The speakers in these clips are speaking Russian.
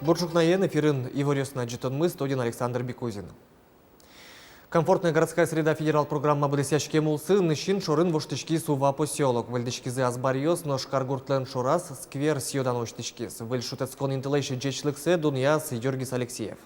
Буржукнаен эфирин Иворёсна Джитонмы, студен Александр Бекузин. Комфортная городская среда федерал программа «Блестящие мулсы» нищин шорын воштычки сува поселок. Вальдычкизы азбарьёс, но шкаргуртлен шорас, сквер сьёдан воштычкиз. Вальшутецкон интеллейши джечлыксе Дуньяс Георгис Алексеев.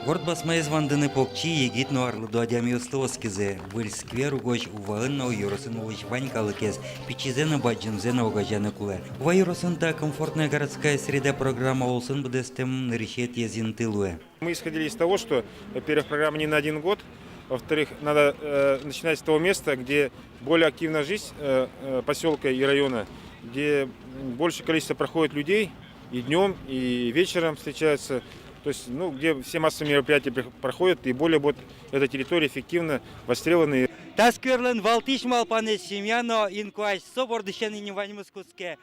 Город басмайыз вандыны покчи егит нуарлы дуадямиостовскизе. Выль сквер угоч уваынна уйоросын угоч ванькалыкез. Пичизена баджинзена угажаны куле. Уайоросынта комфортная городская среда программа олсын бдестем нарещет езин тылуэ. Мы исходили из того, что, во-первых, программа не на 1 год, во-вторых, надо начинать с того места, где более активна жизнь поселка и района, где большее количество проходит людей и днем, и вечером встречаются. То есть, где все массовые мероприятия проходят, и более вот эта территория эффективно востребована. Таскверлен валтиш малпане семьяно инкуаш собордышен иневанимускуске.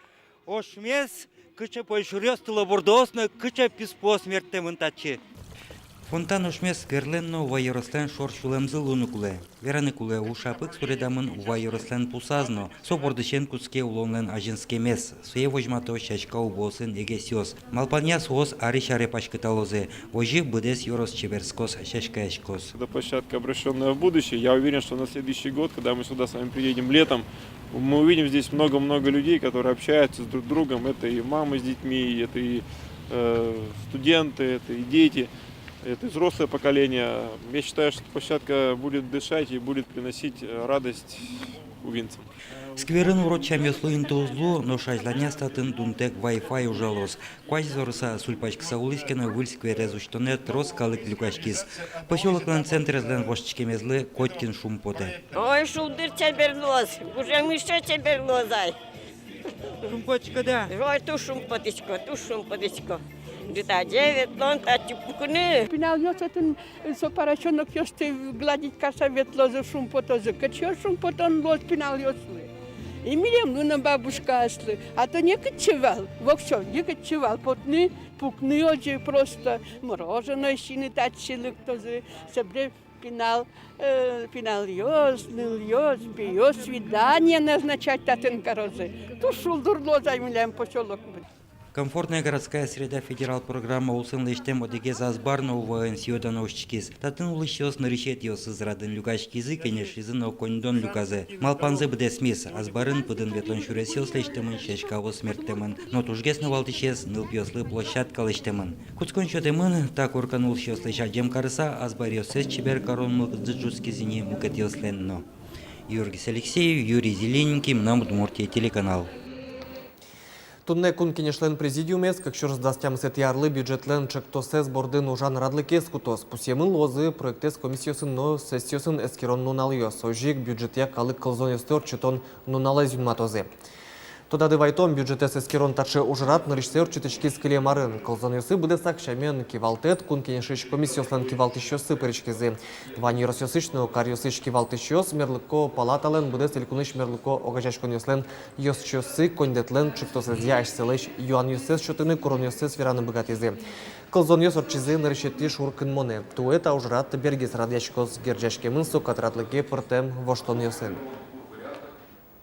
Ошмес кыча пойшурёстыло бордосно кыча писпо смертемын тачи. Фонтан ошмес герленно увайорослен шоршулемзы лунукуле. Вераникуле ушапык суредамын увайорослен пусазно. Собордышен куске улонлен ажинске мес. Суе вожмато шачка убосын эгесиос. Малпанья суос ари-шаре пашкыталозе. Вожи быдес yorос чеверскос шашкаешкос. Это площадка, обращенная в будущее. Я уверен, что на следующий год, когда мы сюда с вами приедем летом, мы увидим здесь много-много людей, которые общаются с друг другом. Это и мамы с детьми, это и студенты, это и дети. Это взрослое поколение. Я считаю, что площадка будет дышать и будет приносить радость увинцам. Скверын урочам ёслуин тозлу, но шайзланя статын дунтек Wi-Fi ужалос. Квази зорса сульпачкса улискена выль сквере зуштонет роскалык люкашкис. Поселоклан центр злен воштичкемезлы Коткин шумпоте. Ой, шулдыр чеберлоз, уже мышо чеберлозай. Шумпочка, да. Ой, ту шумпотечко. Где-то 9 лон, а типукны. Пинал ёсатын сопарачонок ёсты гладить каша ветлозы шумпотозы. Качё шумпотон лоз пинал ёслы. И милем луна бабушка аслы. А то не кочевал. Вообще, не кочевал. Потны, пукны оджи просто. Мороженое щины тачили, кто-то себе пинал ёс, ныл ёс, пьёс, свидание назначать татен корозы. Ту шулдур лозай милем поселок. Комфортная городская среда федерал программа улсын лештем одегез азбарно увоен сьёдан ошчкиз. Татын улышёс нарышет ёс израдын люкашкизы, конечно, изын окондон люказы. Малпанзы бдесмес, азбарын пыдын ветлон шуресёс лештемын, шешкаво смертемын. Но тужгес навалтышес, нылпёслы площадка лештемын. Куцкон шотемын, так урканул шёс лешадем карыса, азбарёсес чебер корон мылкзыджускизине мукатёсленно. Георгис Алексеев, Юрий Зелененький, Мнам Удмуртия, телеканал. Тунне кун кенешлен президиумес, как шурс дастям сет ярлы бюджетлен чектосес бордын ужан радлыкес кутос. Пусемын лозы проектес комиссиясын но сессиясын эскерон нуналыёс. Ожик бюджетия калык кылзонестер чутон нуналезюн матозе. Тодады вайтом бюджетес эскерон тачы ужрат нарышсер чутычки скеле марын. Кылзонесы быдесак шамен кивалтет кун кенешиш комиссияслен кивалтышёсы перечкезы. Вани росёсычно карьёсыч кивалтышёс мерлыко палатален быдес илкуныш мерлыко огажашкон ёслен ёсчёсы кондетлен чектосез яшселеш юан ёсес чотыны корон ёсес вераны богатезе. Кылзон ёс орчизе нарышети шуркын моне. Туэта ужрат бергес радяшкос герджашкемын сокатратлыке пыртем воштон ёсен.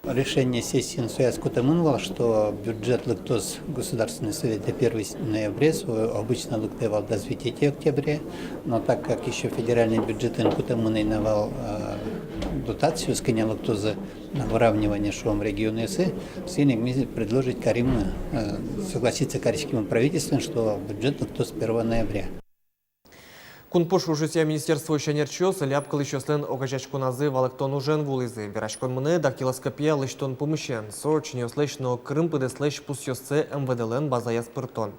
Решение сессии НСУЯС Кутамынвал, что бюджет лыктоз Государственный совет до 1 ноября, обычно лыктывал до 9 октября, но так как еще федеральный бюджет Кутамыны навал дотацию с коня лыктоза на выравнивание шум региона ИСы, мы предложить Кариму согласиться карическим правительством, что бюджет лыктоз 1 ноября. Кунпош ужуся министерство ищанерчёс, ляпкал еще слен огажачку назы валактон ужен вулызы. Верашкон мне дактилоскопия лыштон помыщен. Сорочнё слышно Крым пыдеслэш пусёсце МВДЛН базая спиртон.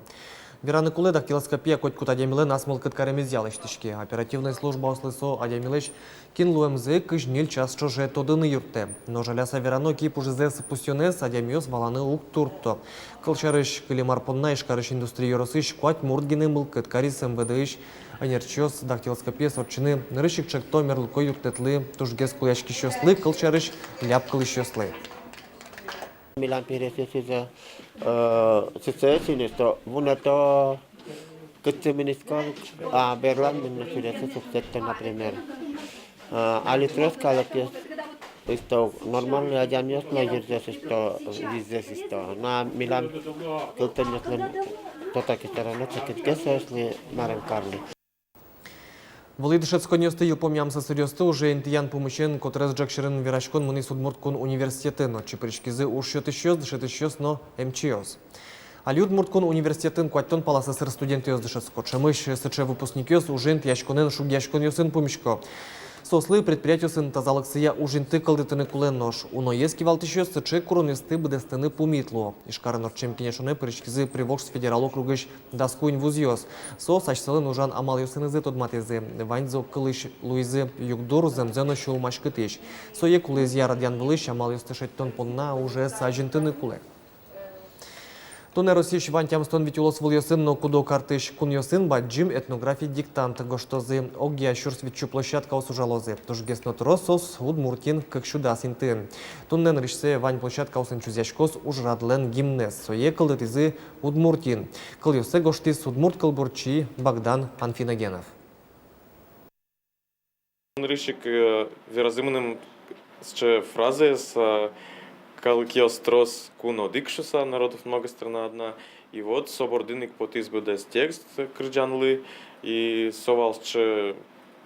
Вераны куле дактилоскопия коть кут адемилен асмыл кыткаремезял иштишке. Оперативная служба ослысо адемилеш кинлу МЗ кыжнил час чоже тодыны юрте. Но жаляса верано кип ужезес пусёнес адемиос валаны ук турто. Кылчарыш кылимарпонна ишкарыш индустрия росыш куать мурдгины мыл кыткарис МВДыш анерчёс дактилоскопия сорчыны нырышик чекто мерлыко юртетлы тужгес куяшки щёслы кылчарыш ляпкалы щёслы. Милан пересечется ситуация, что вон это кыцеминискал, а Берлан минусуется, например. А литрос калапес Что нормально адам есть, но есть что везде что. На Милан кто-то не знает, кто так и стороны, так и если Марен Карли. Волидышец коньосты елпомямса серьезты уже интиян помощен, который джакширен вирашкон муни судмурткон университеты, но чипричкизы ушьет еще, но МЧОС. Али удмурткон университетын куаттон паласа сыр студенты ёздышецко. Чемыш сыче выпускникёс ужин яшконен шугяшкон ёсын помешко. Сослы предприятиосын тазалыксыя ужинты кылдытыны кулен нож. Уно ески валтышёс сыче куронесты быдестыны помитло. Ишкарын орчем кенешоне причкизы привокш федерал округыш даскуин вузьёс. Со сачсылын ужан амал ёсынызы тодматезы. Ваньзо кылыш Луизы югдор земзёны шулмаш кытыш. Сое кулезия радян вылыш амал ёстышеттон понна уже сажинтыны кулек. Тоне Росиш вантямстон витюлос выльосын, но кудо картыш куньосын баджим этнографии диктант гоштозы огия шурсвитчу площадка осужалозы. Тожгесно тросос удмуртин кыкшуда синтын. Тоннен ришсе вань площадка осенчузяшкос ужрадлен гимнес. Сое кылдытызы удмуртин. Кыльосы гоштис удмурт кылбурчи Богдан Анфиногенов. Ришик виразимным фразы с Калкиос трос куно дикшуса, народов много страна одна. И вот собординник потис буде текст крджанли, и совал ще,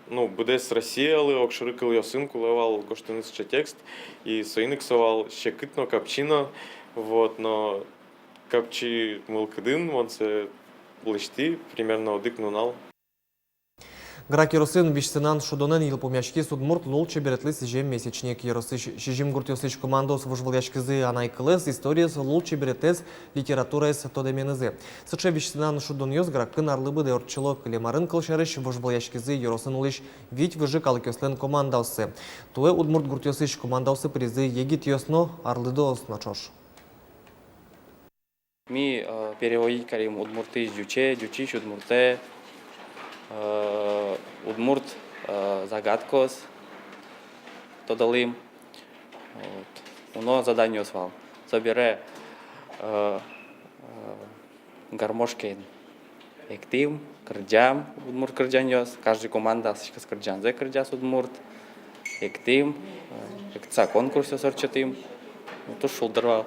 буде с Росіяли, окшурикали йосинку, левал гоштиниц ще текст, и соиник совал ще китно капчино, вот, но капчи мулкадин, он се лишти, примерно одикнунал. Грак Яросин вишсенан шудонен елпомяшки судмурт лолче беретлис жем месячник Яросыш шижим гуртёсыш командос вожваляшкизы анайкылес историес лолче беретес литературес тодеменызы. Сыче вишсенан шудоньёс гракын арлыбы де орчыло клемарын кылшарыш вожваляшкизы Яросин улыш вить выжы калыкёслен командаусы. Туэ удмурт гуртёсыш командаусы призы егит ёсно арлыдоос начош. Ми переводить карим удмурты из дючич удмурте. Удмурт загадкос тодалим. Уно задание свал. Собере гармошки актив, кырджам, удмурт кырджаньос. Каждый команда с кырджанзе кырджас удмурт. Актив, акца конкурсе сорчатым. То шулдырвал.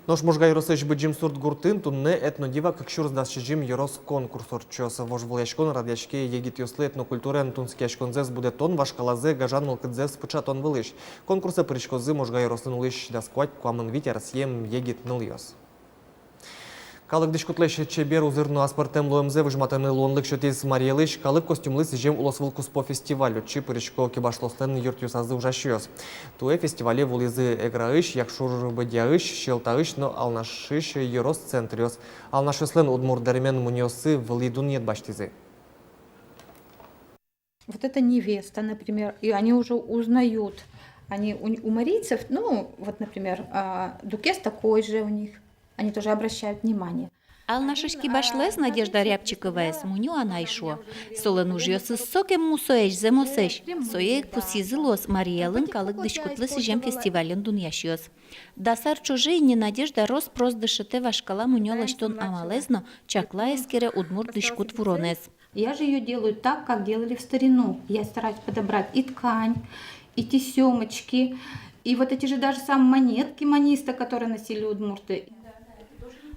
Нож можга Яросыш быджим сурт гуртын, тунне этнодива кыкшур сдашчижим Ярос конкурс орчос. Вожваляшкон радяшке егит ёслы этнокультурен тунскяшконзес буде тон, вашкалазе гажан мылкыдзес пычатон вылыш. Конкурсы причкозы можга Яросын улыш даскуать куамын витя Россием егит ныльёс. Калык дишкутлеш чебер узырну аспартем лоемзе выжматаны лонлык шотез Мариялыш, калык костюмлыс жем улосвылкус по фестивалю, чи пырышко кибашлослен юртюсазы ужащёс. Туэ фестивале вулизы эграыш, якшур бадяыш, щелтаыш, но алнашыш Ярос центрёс. Алнашыслен удмурдаремен муньосы вылидун нет баштизы. Вот эта невеста, например, и они уже узнают, они у марийцев, вот, например, дукес такой же у них. Они тоже обращают внимание. Алнашышки башлес Надежда Рябчикова с муню анайшо. Солен ужьёс сокем мусоэш земосэш. Соех пусизылос Мариялын калык дышкутлыс жем фестивален дуньяшьёс. Дасар чужие не Надежда рос прос дышете вашкала мунёлаштон амалезно чакла эскере удмур дышкут вуронес. Я же ее делаю так, как делали в старину. Я стараюсь подобрать и ткань, и тесемочки, и вот эти же даже самые монетки маниста, которые носили удмурты.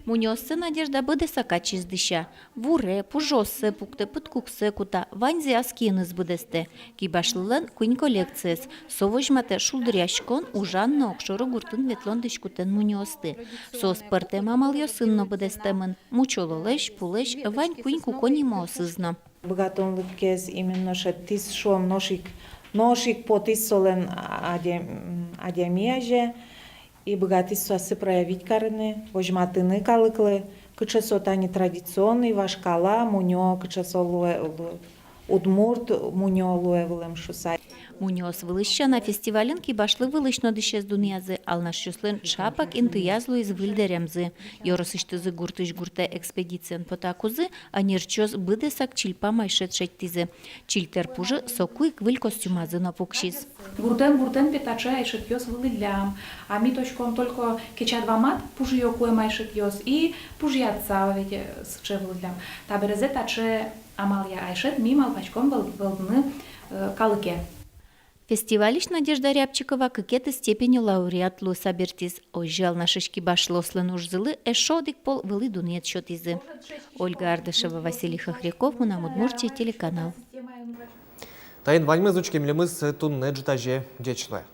Муньосы Надежда буде сакачиз дыша. Вуре, пужосы, пукте, пыткуксы кута, ванзи аскиныз будесте. Кибашлылан куин коллекциес. Совожмате шулдыряшкон ужанна окшору гуртын ветлон дышкутен муньосты. Сос пырте мамал йосынно будестемын. Мучололеш, пулеш, вань куин кукони маосызна. Богатонлык кез именно шеттис шом ношик потис солен адямияже. И богатство се проявить карны, возьматыны калыклы, кычесот они традиционный, вашкала, муньо, кычесо удмурт, муньо луевлем шусай. Муньос вылыща на фестивален кибашлы вылышно дышес дуньязы, алнашюслен чапак интыязлу из выльдеремзы. Йоросыштызы гуртыш гурте экспедициен потакузы, а нерчоз быдесак чильпа майшет шеттизы. Чильтер пужы сокуй квыль костюмазы напукшиз. Гуртен петача айшет йос вылыдлям, а ми точком только кечадвамат пужи йокуе майшет йос и пужьятца ведь сче вылыдлям. Таберезет аче амалия айшет мимал пачком вылдны калыке. Фестивалиш Надежда Рябчикова кыкеты степени лауреатлу сабертиз. Ойжал нашишки башлослы нужзылы эшодик пол вылы дунет шотизы. Ольга Ардышева, Василий Хохряков, Мунам Удмуртия, телеканал. Тайын ваньмыз учкемлемыз тунне джитаже дечле.